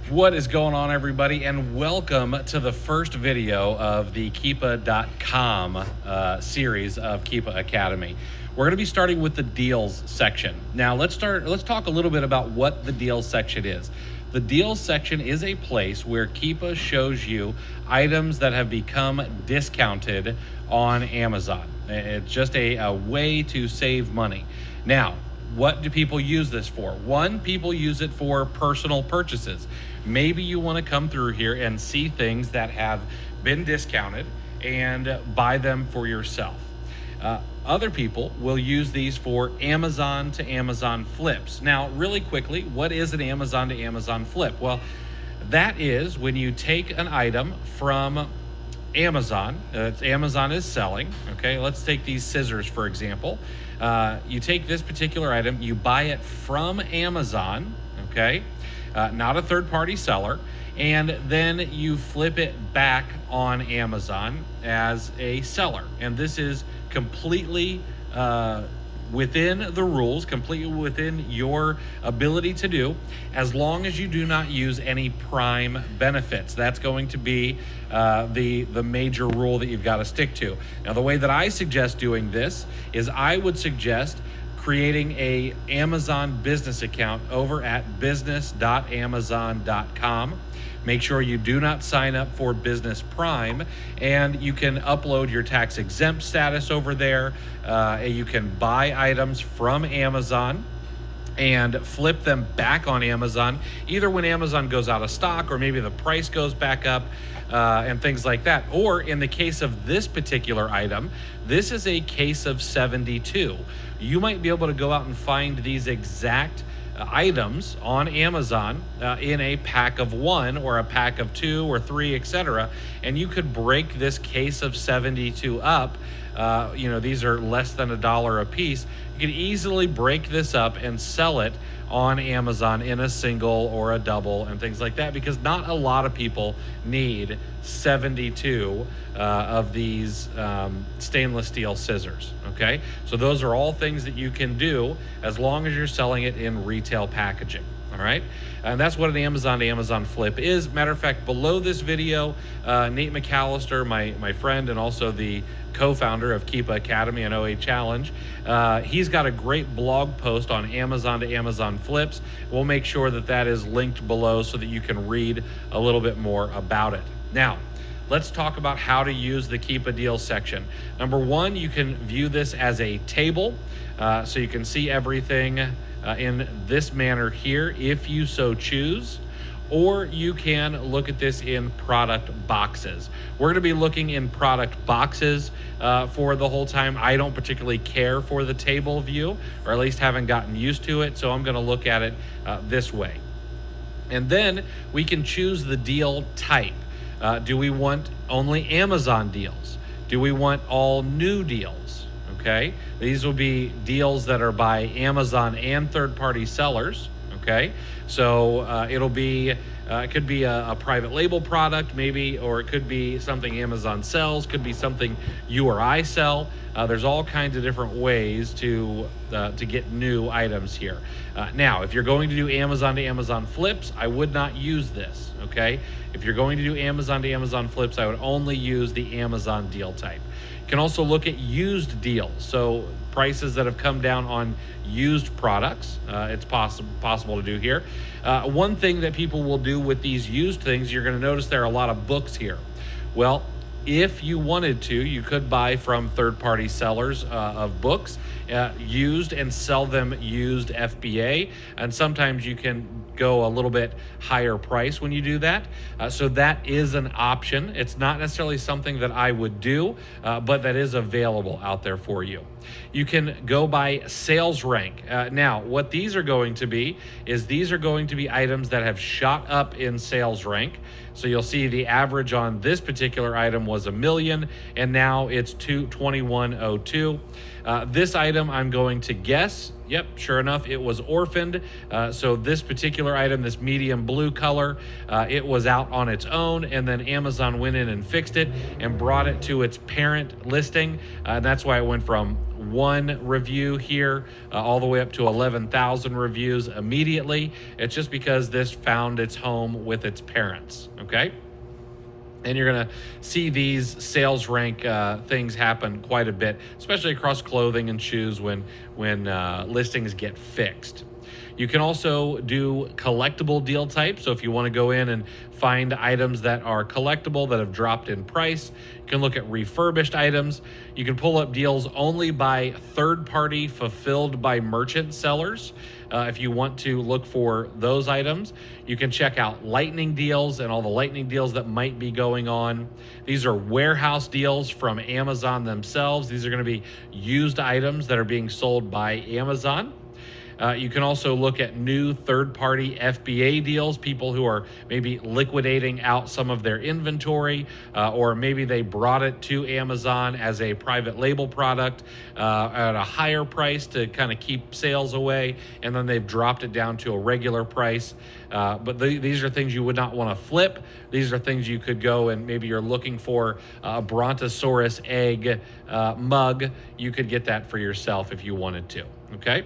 What is going on, everybody, and welcome to the first video of the keepa.com series of Keepa Academy. We're going to be starting with the deals section. Now let's talk a little bit about what the deals section is. The deals section is a place where Keepa shows you items that have become discounted on Amazon. It's just a way to save money. Now, what do people use this for? One, people use it for personal purchases. Maybe you want to come through here and see things that have been discounted and buy them for yourself. Other people will use these for Amazon to Amazon flips. Now, really quickly, what is an Amazon to Amazon flip? Well, that is when you take an item from Amazon, Amazon is selling, okay? Let's take these scissors, for example. You take this particular item, you buy it from Amazon, okay? Not a third-party seller, and then you flip it back on Amazon as a seller. And this is completely within the rules, completely within your ability to do, as long as you do not use any Prime benefits. That's going to be the major rule that you've got to stick to. Now, the way that I suggest doing this is I would suggest creating a Amazon business account over at business.amazon.com. Make sure you do not sign up for Business Prime, and you can upload your tax exempt status over there. You can buy items from Amazon and flip them back on Amazon, either when Amazon goes out of stock or maybe the price goes back up and things like that. Or in the case of this particular item, this is a case of 72. You might be able to go out and find these exact items on Amazon in a pack of 1 or a pack of 2 or 3, etc. And you could break this case of 72 up. These are less than $1 a piece. You can easily break this up and sell it on Amazon in a single or a double and things like that, because not a lot of people need 72 of these stainless steel scissors, okay? So those are all things that you can do as long as you're selling it in retail packaging. All right, and that's what an Amazon to Amazon flip is. Matter of fact, below this video, Nate McAllister, my friend and also the co-founder of Keepa Academy and OA Challenge, he's got a great blog post on Amazon to Amazon flips. We'll make sure that that is linked below so that you can read a little bit more about it. Now, let's talk about how to use the Keepa Deals section. Number one, you can view this as a table, so you can see everything in this manner here if you so choose, or you can look at this in product boxes. We're going to be looking in product boxes for the whole time. I don't particularly care for the table view, or at least haven't gotten used to it, so I'm going to look at it this way. And then we can choose the deal type. Do we want only Amazon deals? Do we want all new deals? Okay, these will be deals that are by Amazon and third-party sellers. Okay, so it'll be it could be a private label product maybe, or it could be something Amazon sells, could be something you or I sell. There's all kinds of different ways to get new items here. Now, if you're going to do Amazon to Amazon flips, I would not use this, okay? If you're going to do Amazon to Amazon flips, I would only use the Amazon deal type. You can also look at used deals, so prices that have come down on used products. It's possible to do here. One thing that people will do with these used things, you're going to notice there are a lot of books here. Well, if you wanted to, you could buy from third-party sellers of books used and sell them used FBA, and sometimes you can go a little bit higher price when you do that. So that is an option. It's not necessarily something that I would do, but that is available out there for you. You can go by sales rank. Now, what these are going to be is these are going to be items that have shot up in sales rank. So you'll see the average on this particular item was was $1 million, and now it's 2102. This item, I'm going to guess. Yep, sure enough, it was orphaned. So this particular item, this medium blue color, it was out on its own, and then Amazon went in and fixed it and brought it to its parent listing. And that's why it went from one review here all the way up to 11,000 reviews immediately. It's just because this found its home with its parents, okay? And you're going to see these sales rank things happen quite a bit, especially across clothing and shoes when listings get fixed. You can also do collectible deal types. So if you want to go in and find items that are collectible that have dropped in price, you can look at refurbished items. You can pull up deals only by third-party fulfilled by merchant sellers. If you want to look for those items, you can check out lightning deals and all the lightning deals that might be going on. These are warehouse deals from Amazon themselves. These are going to be used items that are being sold by Amazon. You can also look at new third-party FBA deals, people who are maybe liquidating out some of their inventory, or maybe they brought it to Amazon as a private label product at a higher price to kind of keep sales away, and then they've dropped it down to a regular price. But these are things you would not want to flip. These are things you could go and maybe you're looking for a Brontosaurus egg mug. You could get that for yourself if you wanted to. Okay.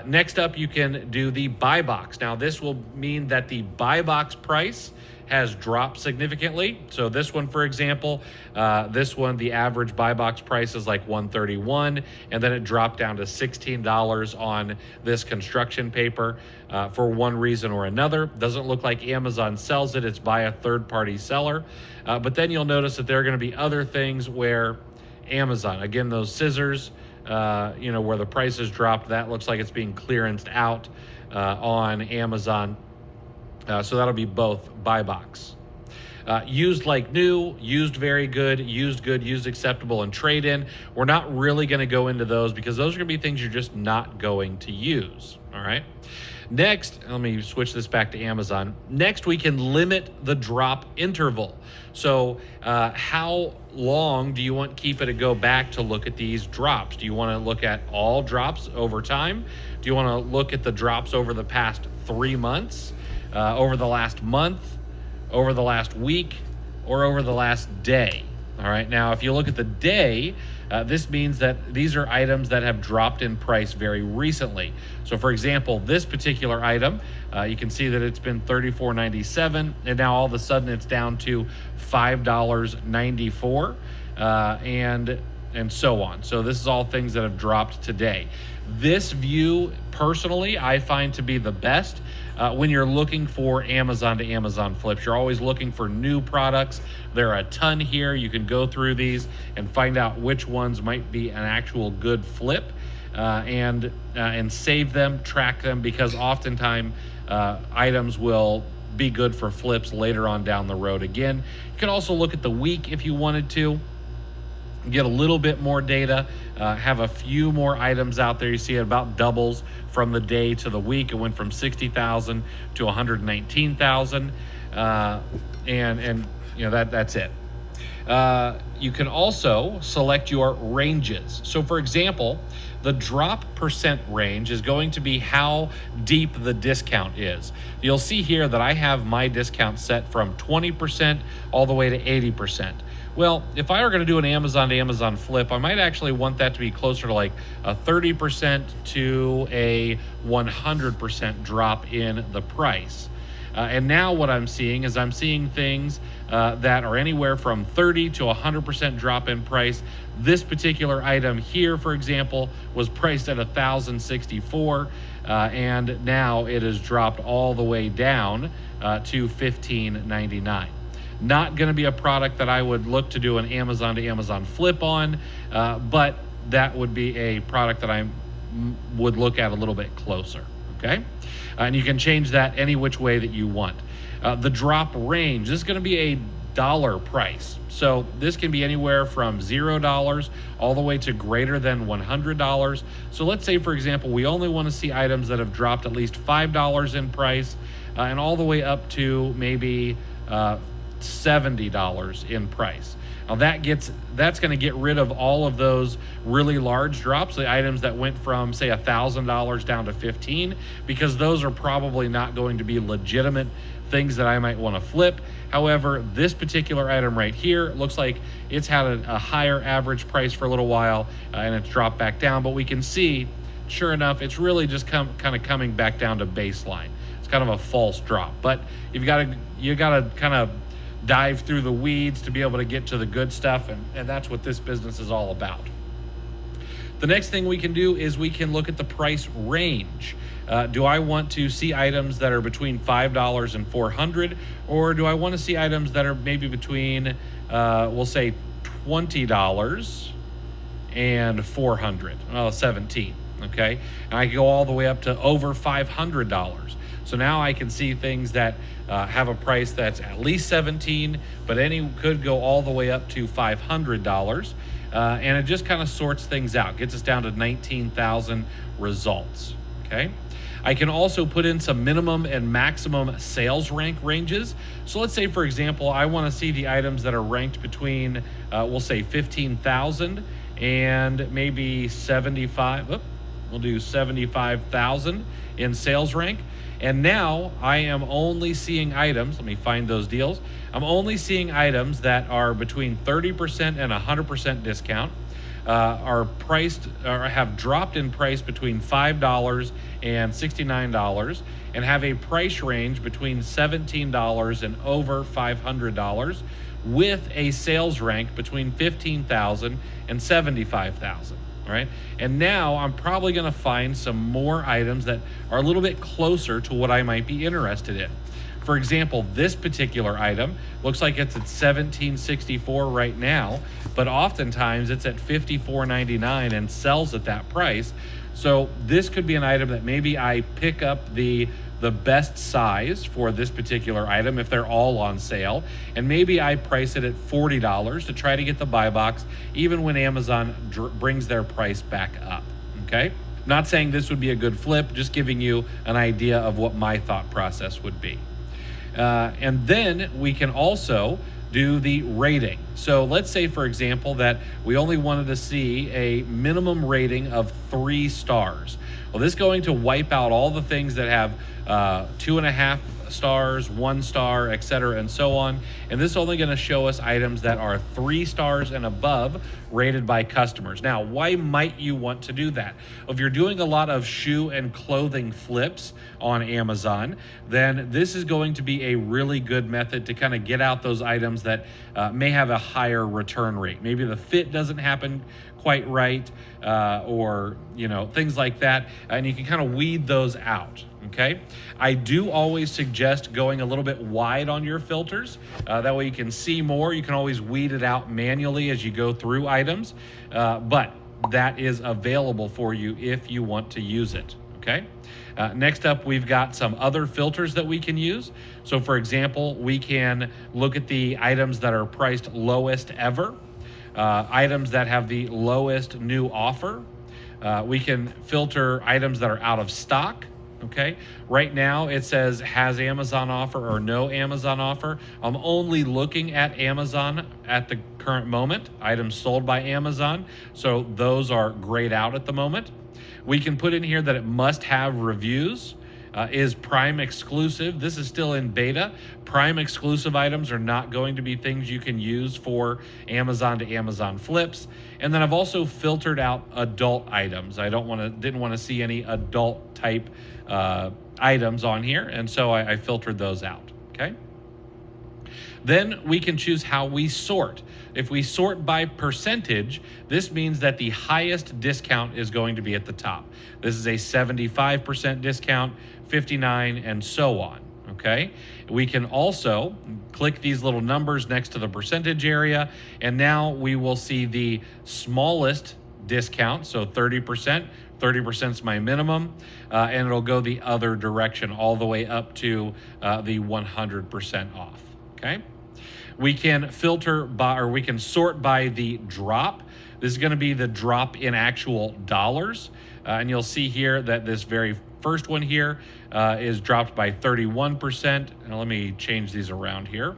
Next up, you can do the buy box. Now, this will mean that the buy box price has dropped significantly. So this one, for example, the average buy box price is like $131, and then it dropped down to $16 on this construction paper for one reason or another. Doesn't look like Amazon sells it. It's by a third-party seller. But then you'll notice that there are going to be other things where Amazon, again, those scissors, where the price has dropped, that looks like it's being clearanced out on Amazon. So that'll be both buy box. Used like new, used very good, used acceptable, and trade in. We're not really going to go into those because those are going to be things you're just not going to use. All right. Next, let me switch this back to Amazon. Next, we can limit the drop interval. So how long do you want Keepa to go back to look at these drops? Do you want to look at all drops over time? Do you want to look at the drops over the past 3 months, over the last month, over the last week, or over the last day? All right. Now, if you look at the day, this means that these are items that have dropped in price very recently. So, for example, this particular item, you can see that it's been $34.97, and now all of a sudden it's down to $5.94, and so on. So this is all things that have dropped today. This view, personally, I find to be the best when you're looking for Amazon to Amazon flips. You're always looking for new products. There are a ton here. You can go through these and find out which ones might be an actual good flip, and save them, track them, because oftentimes items will be good for flips later on down the road. Again, you can also look at the week if you wanted to, get a little bit more data, have a few more items out there. You see it about doubles from the day to the week. It went from 60,000 to 119,000, and that's it. You can also select your ranges. So, for example, the drop percent range is going to be how deep the discount is. You'll see here that I have my discount set from 20% all the way to 80%. Well, if I were going to do an Amazon to Amazon flip, I might actually want that to be closer to like a 30% to a 100% drop in the price. And now what I'm seeing is I'm seeing things that are anywhere from 30 to 100% drop in price. This particular item here, for example, was priced at $1,064, and now it has dropped all the way down to $1,599. Not going to be a product that I would look to do an Amazon to Amazon flip on, but that would be a product that I would look at a little bit closer, okay? And you can change that any which way that you want. The drop range, this is going to be a dollar price. So this can be anywhere from $0 all the way to greater than $100. So let's say, for example, we only want to see items that have dropped at least $5 in price, and all the way up to maybe $70 in price. Now that's going to get rid of all of those really large drops, the items that went from say $1,000 down to 15, because those are probably not going to be legitimate things that I might want to flip. However, this particular item right here looks like it's had a higher average price for a little while, and it's dropped back down, but we can see, sure enough, it's really just kind of coming back down to baseline. It's kind of a false drop, but you got to kind of dive through the weeds to be able to get to the good stuff, and that's what this business is all about. The next thing we can do is we can look at the price range. Do I want to see items that are between $5 and $400, or do I want to see items that are maybe between, we'll say $20 and $400, well, 17, okay? And I can go all the way up to over $500. So now I can see things that have a price that's at least 17, but any could go all the way up to $500. And it just kind of sorts things out, gets us down to 19,000 results, okay? I can also put in some minimum and maximum sales rank ranges. So let's say, for example, I want to see the items that are ranked between, we'll say 15,000 and maybe 75, we'll do 75,000 in sales rank. And now I am only seeing items, let me find those deals. I'm only seeing items that are between 30% and 100% discount, are priced or have dropped in price between $5 and $69, and have a price range between $17 and over $500, with a sales rank between 15,000 and 75,000. All right. And now I'm probably going to find some more items that are a little bit closer to what I might be interested in. For example, this particular item looks like it's at $17.64 right now, but oftentimes it's at $54.99 and sells at that price. So this could be an item that maybe I pick up the best size for this particular item if they're all on sale, and maybe I price it at $40 to try to get the buy box even when Amazon brings their price back up. Okay, not saying this would be a good flip, just giving you an idea of what my thought process would be. And then we can also do the rating. So let's say, for example, that we only wanted to see a minimum rating of 3 stars. Well, this is going to wipe out all the things that have 2.5 stars, 1 star, etc., and so on. And this is only going to show us items that are 3 stars and above rated by customers. Now, why might you want to do that? If you're doing a lot of shoe and clothing flips on Amazon, then this is going to be a really good method to kind of get out those items that may have a higher return rate. Maybe the fit doesn't happen quite right, or things like that, and you can kind of weed those out. Okay, I do always suggest going a little bit wide on your filters. That way you can see more. You can always weed it out manually as you go through items, but that is available for you if you want to use it. Okay. Next up, we've got some other filters that we can use. So for example, we can look at the items that are priced lowest ever, items that have the lowest new offer. We can filter items that are out of stock. Okay, right now it says has Amazon offer or no Amazon offer. I'm only looking at Amazon at the current moment, items sold by Amazon. So those are grayed out at the moment. We can put in here that it must have reviews. Is Prime exclusive? This is still in beta. Prime exclusive items are not going to be things you can use for Amazon to Amazon flips. And then I've also filtered out adult items. I didn't want to see any adult type items on here, and so I filtered those out. Okay. Then we can choose how we sort. If we sort by percentage, this means that the highest discount is going to be at the top. This is a 75% discount, 59, and so on. Okay. We can also click these little numbers next to the percentage area, and now we will see the smallest discount, so 30%. 30% is my minimum, and it'll go the other direction all the way up to the 100% off. Okay. We can filter by, or we can sort by the drop. This is going to be the drop in actual dollars. And you'll see here that this very first one here is dropped by 31%. Now let me change these around here.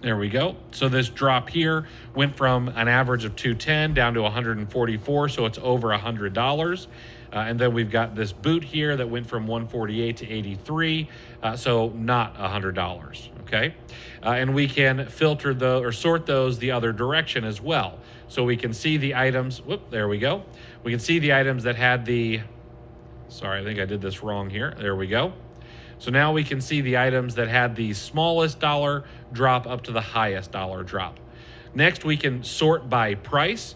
There we go. So this drop here went from an average of 210 down to 144, so it's over $100. And then we've got this boot here that went from 148 to 83, so not $100. Okay, and we can filter or sort those the other direction as well. So we can see the items. Whoop, there we go. We can see the items that had the. Sorry, I think I did this wrong here. There we go. So now we can see the items that had the smallest dollar drop up to the highest dollar drop. Next, we can sort by price.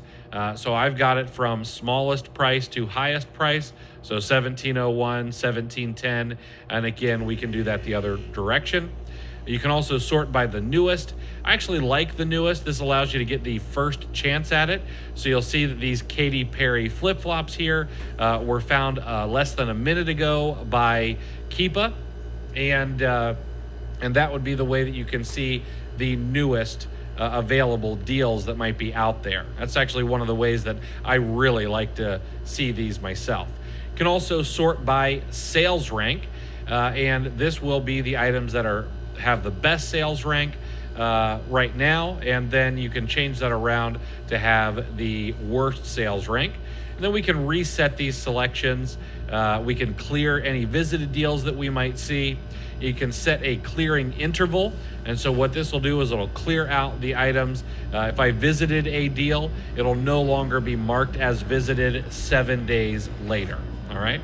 So I've got it from smallest price to highest price. So 1701, 1710, and again, we can do that the other direction. You can also sort by the newest. I actually like the newest. This allows you to get the first chance at it. So you'll see that these Katy Perry flip-flops here were found less than a minute ago by Keepa. And that would be the way that you can see the newest available deals that might be out there. That's actually one of the ways that I really like to see these myself. You can also sort by sales rank, and this will be the items that have the best sales rank right now, and then you can change that around to have the worst sales rank. And then we can reset these selections. We can clear any visited deals that we might see. You can set a clearing interval. And so what this will do is it'll clear out the items. If I visited a deal, it'll no longer be marked as visited 7 days later. All right.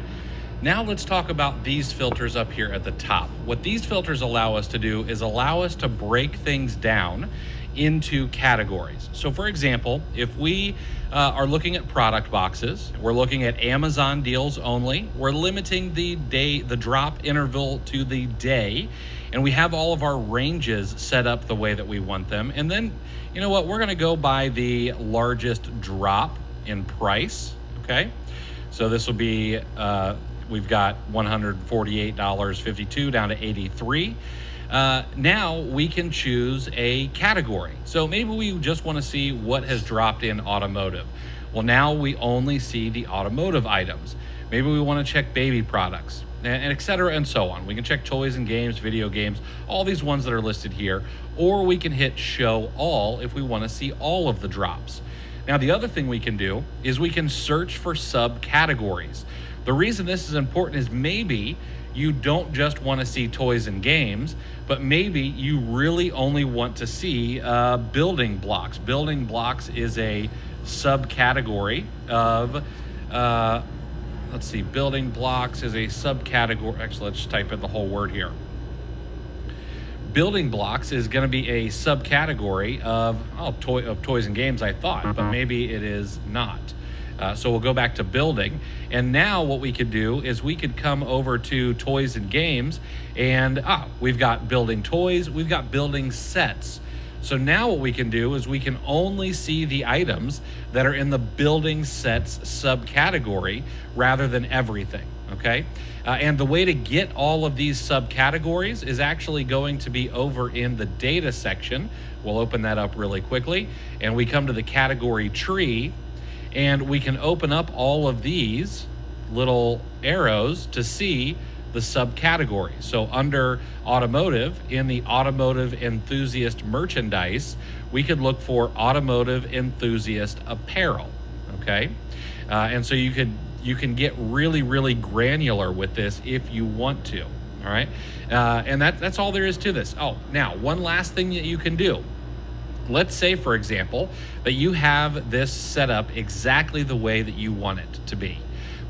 Now let's talk about these filters up here at the top. What these filters allow us to do is allow us to break things down into categories. So for example, if we are looking at product boxes, we're looking at Amazon deals only, we're limiting the drop interval to the day, and we have all of our ranges set up the way that we want them. And then, you know what, we're gonna go by the largest drop in price, okay? So this will be, we've got $148.52 down to 83. Now we can choose a category. So maybe we just want to see what has dropped in automotive. Well, now we only see the automotive items. Maybe we want to check baby products and et cetera and so on. We can check toys and games, video games, all these ones that are listed here, or we can hit show all if we want to see all of the drops. Now, the other thing we can do is we can search for subcategories. The reason this is important is maybe you don't just want to see toys and games, but maybe you really only want to see building blocks. Building blocks is a subcategory of, let's see, building blocks is a subcategory. Actually, let's just type in the whole word here. Building blocks is going to be a subcategory of toys and games, I thought, but maybe it is not. So we'll go back to building. And now what we could do is we could come over to toys and games, and we've got building toys, we've got building sets. So now what we can do is we can only see the items that are in the building sets subcategory rather than everything, okay? And the way to get all of these subcategories is actually going to be over in the data section. We'll open that up really quickly, and we come to the category tree, and we can open up all of these little arrows to see the subcategories. So under automotive, in the automotive enthusiast merchandise, we could look for automotive enthusiast apparel, okay? And so you can get really, really granular with this if you want to, all right? And that's all there is to this. Oh, now, one last thing that you can do. Let's say, for example, that you have this set up exactly the way that you want it to be.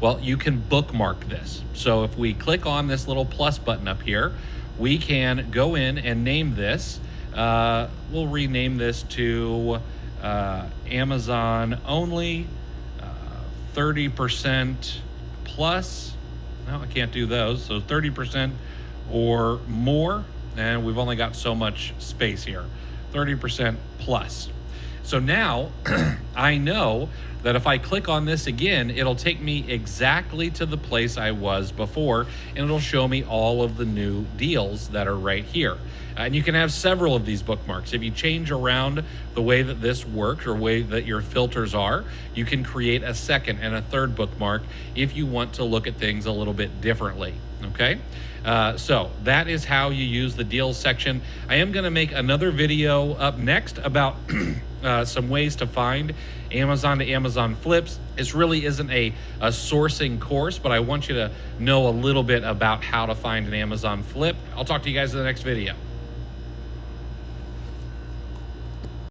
Well, you can bookmark this. So if we click on this little plus button up here, we can go in and name this. We'll rename this to Amazon only, 30% plus. No, I can't do those. So 30% or more, and we've only got so much space here. 30% plus. So now I know that if I click on this again, it'll take me exactly to the place I was before, and it'll show me all of the new deals that are right here. And you can have several of these bookmarks. If you change around the way that this works or way that your filters are, you can create a second and a third bookmark if you want to look at things a little bit differently. Okay, so that is how you use the deals section. I am going to make another video up next about some ways to find Amazon to Amazon flips. This really isn't a sourcing course, but I want you to know a little bit about how to find an Amazon flip. I'll talk to you guys in the next video.